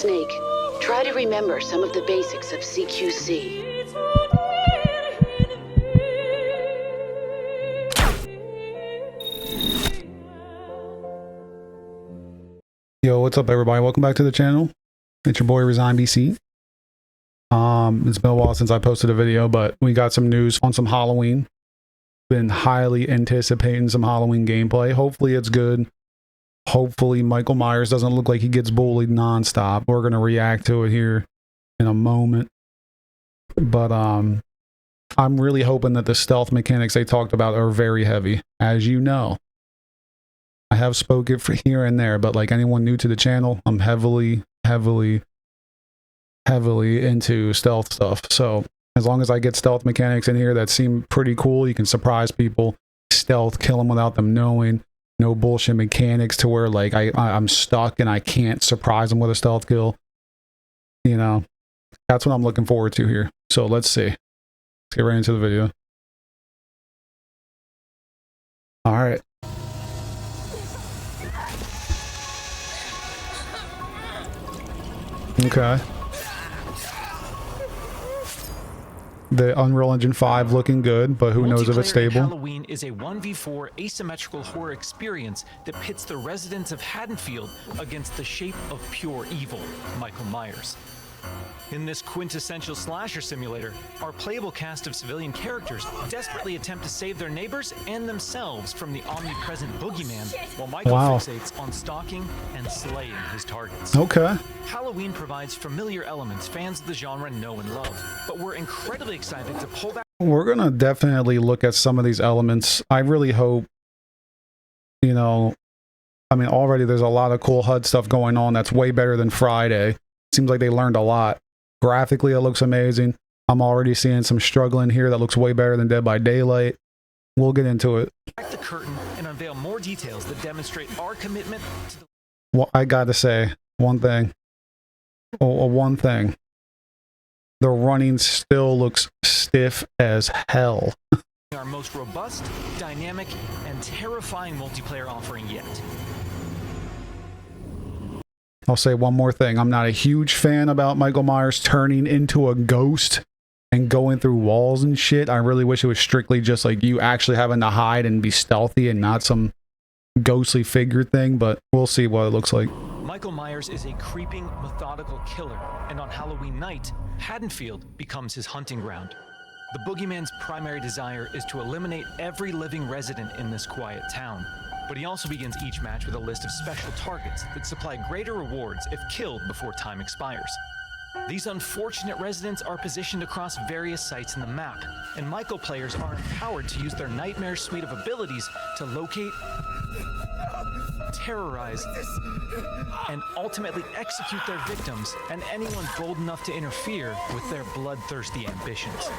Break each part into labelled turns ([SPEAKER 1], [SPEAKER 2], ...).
[SPEAKER 1] Snake, try to remember some of the basics of CQC.
[SPEAKER 2] Yo, what's up everybody? Welcome back to the channel. It's your boy Resign BC. It's been a while since I posted a video, but we got some news on some Halloween. Been highly anticipating some Halloween gameplay. Hopefully it's good. Hopefully Michael Myers doesn't look like he gets bullied nonstop. We're gonna react to it here in a moment. But I'm really hoping that the stealth mechanics they talked about are very heavy. As you know, I have spoken for here and there, but like anyone new to the channel, I'm heavily into stealth stuff. So as long as I get stealth mechanics in here that seem pretty cool, you can surprise people, stealth, kill them without them knowing, no bullshit mechanics to where like I'm stuck and I can't surprise them with a stealth kill. You know, that's what I'm looking forward to here. So let's see. Let's get right into the video. All right. Okay. The Unreal Engine 5 looking good, but who knows if it's stable.
[SPEAKER 3] Halloween is a 1v4 asymmetrical horror experience that pits the residents of Haddonfield against the shape of pure evil, Michael Myers. In this quintessential slasher simulator, our playable cast of civilian characters desperately attempt to save their neighbors and themselves from the omnipresent boogeyman, while Michael fixates on stalking and slaying his targets.
[SPEAKER 2] Okay.
[SPEAKER 3] Halloween provides familiar elements fans of the genre know and love, but we're incredibly excited to pull back.
[SPEAKER 2] We're gonna definitely look at some of these elements. I really hope, you know, I mean, already there's a lot of cool HUD stuff going on that's way better than Friday. Seems like they learned a lot. Graphically, it looks amazing. I'm already seeing some struggling here that looks way better than Dead by Daylight. We'll get into it.
[SPEAKER 3] Back the curtain and unveil more details that demonstrate our commitment to the...
[SPEAKER 2] Well, I gotta say one thing. One thing. The running still looks stiff as hell.
[SPEAKER 3] Our most robust, dynamic, and terrifying multiplayer offering yet.
[SPEAKER 2] I'll say one more thing. I'm not a huge fan about Michael Myers turning into a ghost and going through walls and shit. I really wish it was strictly just like you actually having to hide and be stealthy and not some ghostly figure thing, but we'll see what it looks like.
[SPEAKER 3] Michael Myers is a creeping, methodical killer, and on Halloween night, Haddonfield becomes his hunting ground. The boogeyman's primary desire is to eliminate every living resident in this quiet town. But he also begins each match with a list of special targets that supply greater rewards if killed before time expires. These unfortunate residents are positioned across various sites in the map, and Michael players are empowered to use their nightmare suite of abilities to locate, terrorize, and ultimately execute their victims and anyone bold enough to interfere with their bloodthirsty ambitions.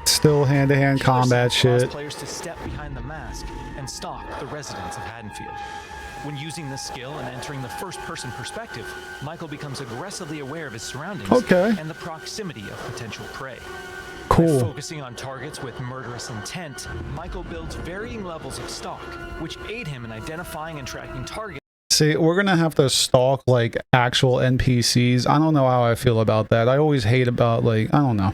[SPEAKER 2] Still hand-to-hand combat shit.
[SPEAKER 3] Players to step behind the mask and stalk the residents of Haddonfield. When using this skill and entering the first-person perspective, Michael becomes aggressively aware of his surroundings and the proximity of potential prey.
[SPEAKER 2] Cool.
[SPEAKER 3] By focusing on targets with murderous intent, Michael builds varying levels of stalk, which aid him in identifying and tracking targets.
[SPEAKER 2] See, we're gonna have to stalk like actual NPCs. I don't know how I feel about that. I always hate about like, I don't know.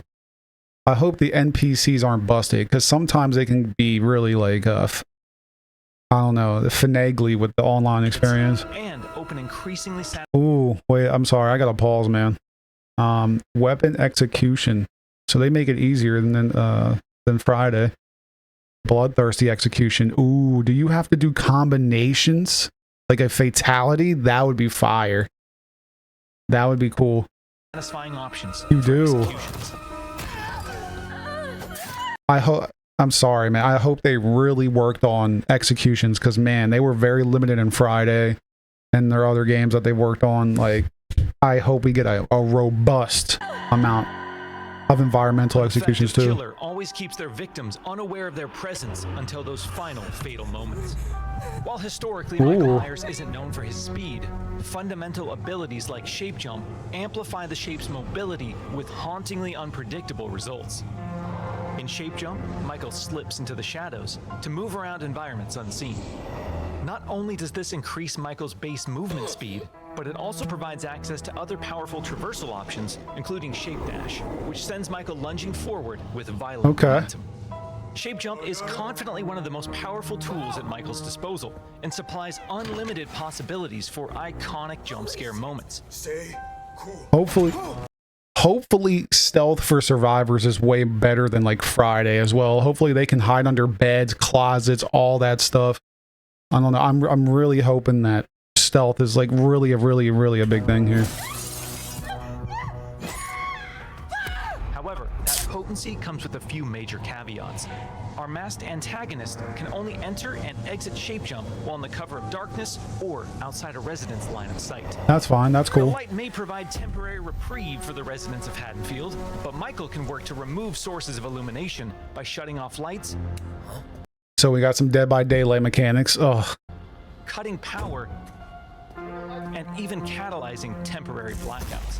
[SPEAKER 2] I hope the NPCs aren't busted, because sometimes they can be really like, I don't know, finagly with the online experience.
[SPEAKER 3] And open increasingly.
[SPEAKER 2] Ooh, wait, I'm sorry, I gotta pause, man. Weapon execution. So they make it easier than Friday. Bloodthirsty execution. Ooh, do you have to do combinations? Like a fatality? That would be fire. That would be cool.
[SPEAKER 3] Satisfying options.
[SPEAKER 2] You do. I'm sorry, man. I hope they really worked on executions, because man, they were very limited in Friday and their other games that they worked on. Like, I hope we get a robust amount of environmental executions too.
[SPEAKER 3] The killer always keeps their victims unaware of their presence until those final fatal moments. While historically Michael Myers isn't known for his speed, fundamental abilities like shape jump amplify the shape's mobility with hauntingly unpredictable results. In shape jump, Michael slips into the shadows to move around environments unseen. Not only does this increase Michael's base movement speed, but it also provides access to other powerful traversal options, including Shape Dash, which sends Michael lunging forward with violent momentum. Shape Jump is confidently one of the most powerful tools at Michael's disposal and supplies unlimited possibilities for iconic jump scare moments.
[SPEAKER 4] Stay cool.
[SPEAKER 2] Hopefully stealth for survivors is way better than like Friday as well. Hopefully they can hide under beds, closets, all that stuff. I don't know. I'm really hoping that stealth is like really a big thing here.
[SPEAKER 3] However, that potency comes with a few major caveats. Our masked antagonist can only enter and exit Shape Jump while in the cover of darkness or outside a resident's line of sight.
[SPEAKER 2] That's fine. That's
[SPEAKER 3] The
[SPEAKER 2] cool.
[SPEAKER 3] light may provide temporary reprieve for the residents of Haddonfield, but Michael can work to remove sources of illumination by shutting off lights,
[SPEAKER 2] So we got some Dead by Daylight mechanics. Ugh.
[SPEAKER 3] cutting power, and even catalyzing temporary blackouts.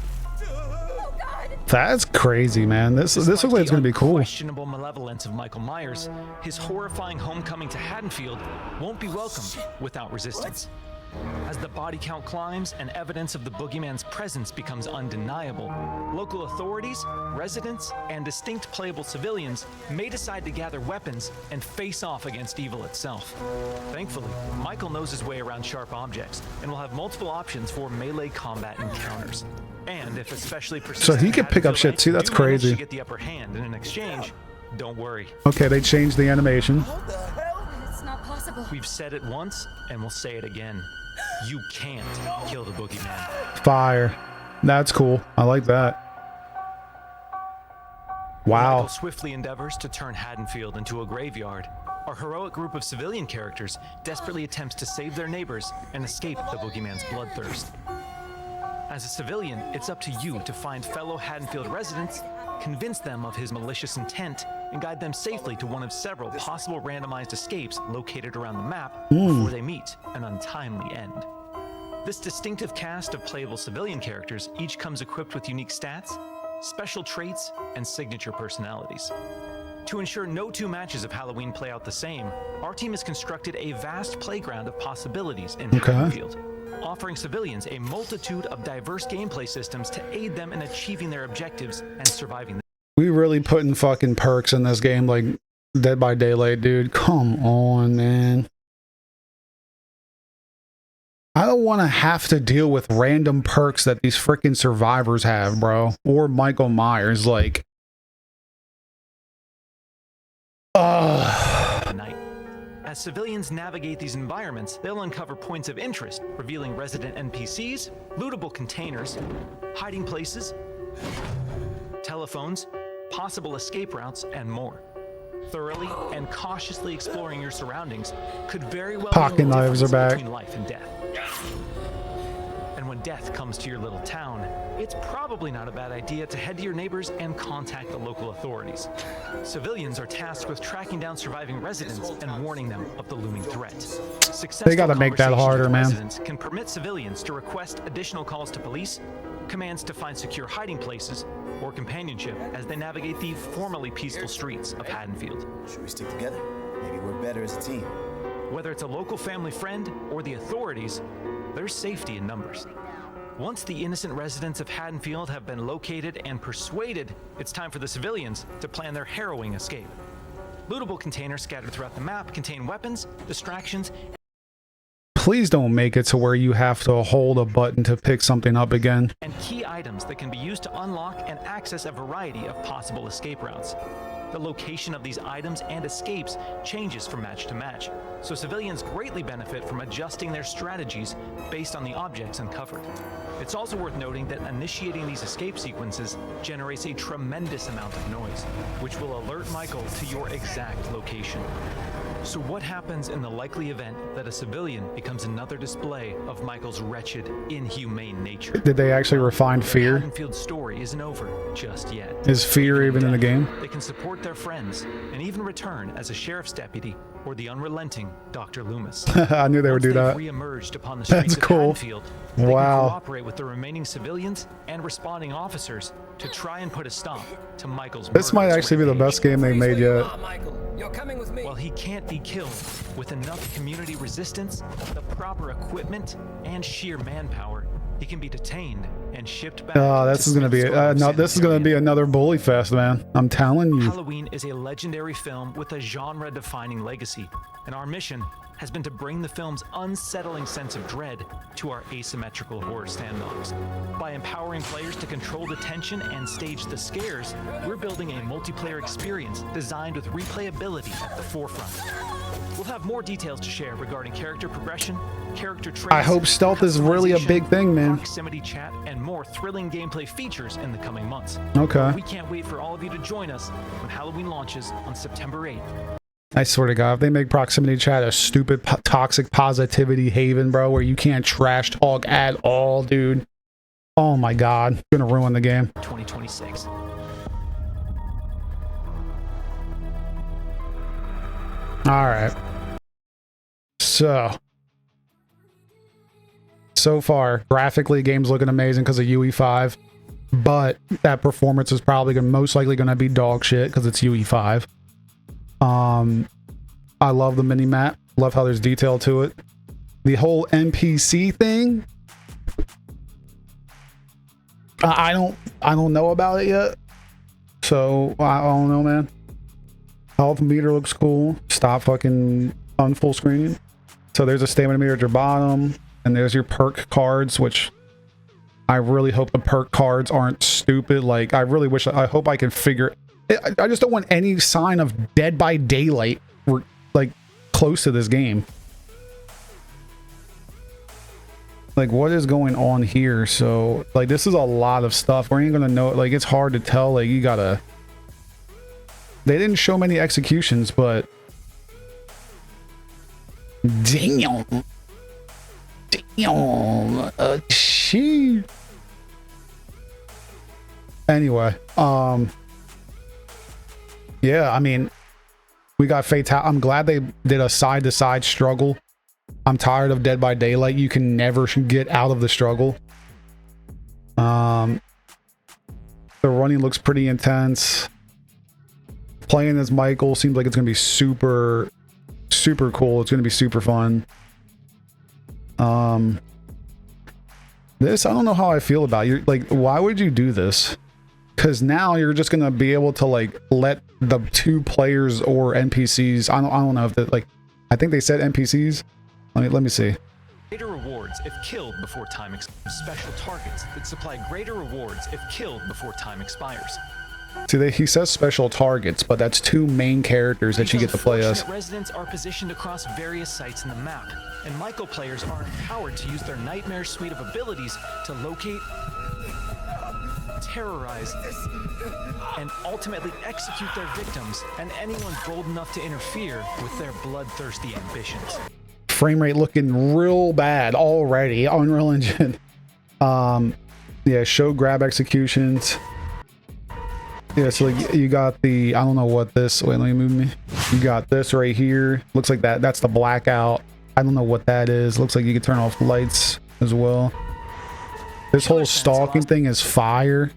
[SPEAKER 2] That's crazy, man. This looks like it's gonna be cool.
[SPEAKER 3] Questionable malevolence of Michael Myers, his horrifying homecoming to Haddonfield won't be welcomed without resistance. As the body count climbs and evidence of the boogeyman's presence becomes undeniable, local authorities, residents, and distinct playable civilians may decide to gather weapons and face off against evil itself. Thankfully, Michael knows his way around sharp objects and will have multiple options for melee combat encounters. And if especially persistent,
[SPEAKER 2] So he could pick up shit too. That's
[SPEAKER 3] do manage
[SPEAKER 2] crazy.
[SPEAKER 3] to get the upper hand in an exchange, don't worry.
[SPEAKER 2] Okay, they changed the animation.
[SPEAKER 5] It's not possible.
[SPEAKER 3] We've said it once and we'll say it again. You can't kill the boogeyman.
[SPEAKER 2] Fire. That's cool. I like that. Wow.
[SPEAKER 3] Michael swiftly endeavors to turn Haddonfield into a graveyard. Our heroic group of civilian characters desperately attempts to save their neighbors and escape the boogeyman's bloodthirst. As a civilian, it's up to you to find fellow Haddonfield residents, convince them of his malicious intent, and guide them safely to one of several possible randomized escapes located around the map before they meet an untimely end. This distinctive cast of playable civilian characters each comes equipped with unique stats, special traits, and signature personalities. To ensure no two matches of Halloween play out the same, our team has constructed a vast playground of possibilities in Haddonfield, offering civilians a multitude of diverse gameplay systems to aid them in achieving their objectives and surviving.
[SPEAKER 2] We really putting fucking perks in this game like Dead by Daylight, dude. Come on, man. I don't want to have to deal with random perks that these freaking survivors have, bro. Or Michael Myers, like.
[SPEAKER 3] Night. As civilians navigate these environments, they'll uncover points of interest, revealing resident NPCs, lootable containers, hiding places, telephones, possible escape routes, and more. Thoroughly and cautiously exploring your surroundings could very well
[SPEAKER 2] Pocket
[SPEAKER 3] be the
[SPEAKER 2] knives are
[SPEAKER 3] difference
[SPEAKER 2] back.
[SPEAKER 3] between life and death. And when death comes to your little town, it's probably not a bad idea to head to your neighbors and contact the local authorities. Civilians are tasked with tracking down surviving residents and warning them of the looming threat. Successful
[SPEAKER 2] They gotta make that
[SPEAKER 3] conversations
[SPEAKER 2] harder,
[SPEAKER 3] with
[SPEAKER 2] man.
[SPEAKER 3] residents can permit civilians to request additional calls to police, commands to find secure hiding places, or companionship as they navigate the formerly peaceful streets of Haddonfield.
[SPEAKER 4] Should we stick together? Maybe we're better as a team.
[SPEAKER 3] Whether it's a local family friend or the authorities, there's safety in numbers. Once the innocent residents of Haddonfield have been located and persuaded, it's time for the civilians to plan their harrowing escape. Lootable containers scattered throughout the map contain weapons, distractions,
[SPEAKER 2] Please don't make it to where you have to hold a button to pick something up again.
[SPEAKER 3] and key items that can be used to unlock and access a variety of possible escape routes. The location of these items and escapes changes from match to match, so civilians greatly benefit from adjusting their strategies based on the objects uncovered. It's also worth noting that initiating these escape sequences generates a tremendous amount of noise, which will alert Michael to your exact location. So what happens in the likely event that a civilian becomes another display of Michael's wretched, inhumane nature?
[SPEAKER 2] Did they actually refine fear?
[SPEAKER 3] Haddonfield's story isn't over just yet.
[SPEAKER 2] Is fear even in the game?
[SPEAKER 3] They can support their friends and even return as a sheriff's deputy or the unrelenting Dr. Loomis.
[SPEAKER 2] I knew they would do
[SPEAKER 3] Once
[SPEAKER 2] that.
[SPEAKER 3] they've re-emerged upon the
[SPEAKER 2] That's
[SPEAKER 3] streets of
[SPEAKER 2] cool.
[SPEAKER 3] Haddonfield, they can
[SPEAKER 2] Wow.
[SPEAKER 3] cooperate with the remaining civilians and responding officers to try and put a stop to Michael's
[SPEAKER 2] This might
[SPEAKER 3] murderous
[SPEAKER 2] actually be the
[SPEAKER 3] rampage.
[SPEAKER 2] best game they made yet.
[SPEAKER 6] Michael, you're coming with me.
[SPEAKER 3] While he can't be killed, with enough community resistance, the proper equipment, and sheer manpower, he can be detained and shipped back.
[SPEAKER 2] Oh, this is gonna be no. This is gonna be another bully fest, man. I'm telling you.
[SPEAKER 3] Halloween is a legendary film with a genre-defining legacy, and our mission has been to bring the film's unsettling sense of dread to our asymmetrical horror sandbox. By empowering players to control the tension and stage the scares, we're building a multiplayer experience designed with replayability at the forefront. We'll have more details to share regarding character progression, character traits.
[SPEAKER 2] I hope stealth is really a big thing, man.
[SPEAKER 3] Proximity chat, and more thrilling gameplay features in the coming months.
[SPEAKER 2] Okay.
[SPEAKER 3] We can't wait for all of you to join us when Halloween launches on September 8th.
[SPEAKER 2] I swear to God, if they make proximity chat a stupid toxic positivity haven, bro, where you can't trash talk at all, dude. Oh my God, it's gonna ruin the game.
[SPEAKER 3] 2026.
[SPEAKER 2] All right. So far, graphically, game's looking amazing because of UE5, but that performance is probably most likely going to be dog shit because it's UE5. I love the mini map. Love how there's detail to it. The whole NPC thing, I don't know about it yet. So I don't know, man. Health meter looks cool. Stop fucking unfull screening. So there's a stamina meter at your bottom, and there's your perk cards, which I really hope the perk cards aren't stupid. Like, I really wish, I hope I can figure. I just don't want any sign of Dead by Daylight like close to this game. Like, what is going on here? So like, this is a lot of stuff. We ain't gonna know. Like, it's hard to tell. Like, you gotta. They didn't show many executions, but damn, she. Anyway, yeah, I mean, we got fatal. I'm glad they did a side-to-side struggle. I'm tired of Dead by Daylight. You can never get out of the struggle. The running looks pretty intense. Playing as Michael seems like it's gonna be super cool. It's gonna be super fun. This, I don't know how I feel about you. Like, why would you do this? Because now you're just gonna be able to like let the two players or NPCs. I don't know if that, like, I think they said NPCs. Let me see.
[SPEAKER 3] Greater rewards if killed before time expires. Special targets that supply greater rewards if killed before time expires.
[SPEAKER 2] See, he says special targets, but that's two main characters that you get to play as.
[SPEAKER 3] Residents are positioned across various sites in the map, and Michael players are empowered to use their nightmare suite of abilities to locate, terrorize, and ultimately execute their victims and anyone bold enough to interfere with their bloodthirsty ambitions.
[SPEAKER 2] Frame rate looking real bad already. Unreal Engine. Yeah, show grab executions. Yeah, so like you got the, I don't know what this, wait, let me move me. You got this right here. Looks like that's the blackout. I don't know what that is. Looks like you can turn off lights as well. This whole stalking thing is fire.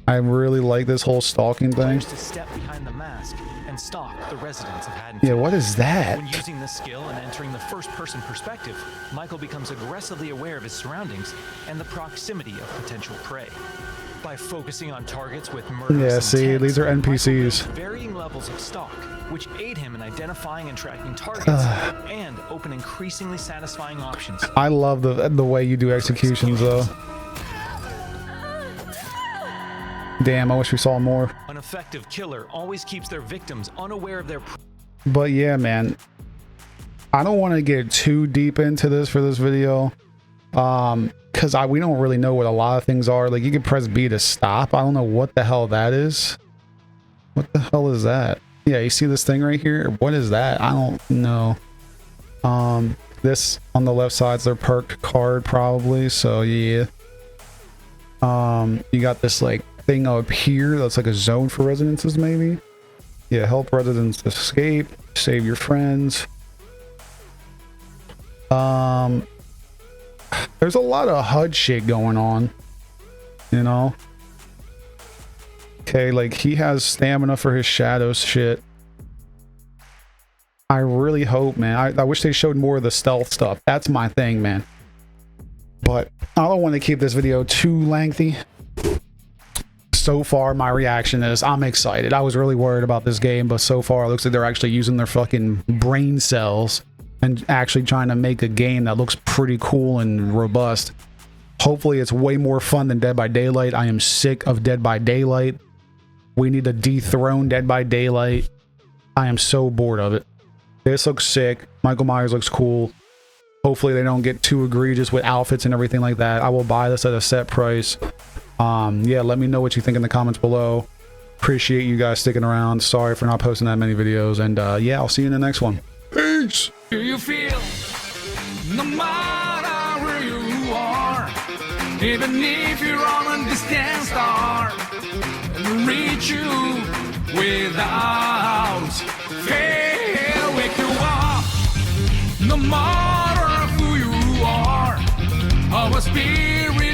[SPEAKER 2] I really like this whole stalking thing.
[SPEAKER 3] To step behind the mask and stalk the residents of Haddonfield.
[SPEAKER 2] Yeah, what is that?
[SPEAKER 3] When using this skill and entering the first-person perspective, Michael becomes aggressively aware of his surroundings and the proximity of potential prey. By focusing on targets with murderous
[SPEAKER 2] yeah, see, these are NPCs.
[SPEAKER 3] Varying levels of stalk, which aid him in identifying and tracking targets and open increasingly satisfying options.
[SPEAKER 2] I love the way you do executions, though. Damn, I wish we saw more.
[SPEAKER 3] An effective killer always keeps their victims unaware of their.
[SPEAKER 2] But yeah, man, I don't want to get too deep into this for this video, because we don't really know what a lot of things are. Like, you can press B to stop. I don't know what the hell that is. What the hell is that? Yeah, you see this thing right here? What is that? I don't know. This on the left side's their perk card probably. So yeah. You got this like thing up here that's like a zone for residences, maybe. Yeah, help residents escape, save your friends. There's a lot of HUD shit going on, you know. Okay, like he has stamina for his shadows shit. I really hope, man. I wish they showed more of the stealth stuff. That's my thing, man. But I don't want to keep this video too lengthy. So far, my reaction is I'm excited. I was really worried about this game, but so far it looks like they're actually using their fucking brain cells and actually trying to make a game that looks pretty cool and robust. Hopefully it's way more fun than Dead by Daylight. I am sick of Dead by Daylight. We need to dethrone Dead by Daylight. I am so bored of it. This looks sick. Michael Myers looks cool. Hopefully they don't get too egregious with outfits and everything like that. I will buy this at a set price. Yeah, let me know what you think in the comments below. Appreciate you guys sticking around. Sorry for not posting that many videos. And yeah, I'll see you in the next one. Peace!
[SPEAKER 6] Do you feel, no matter where you are, even if you're on a distant star, it'll reach you without fail, wake you up, no matter who you are, our spirit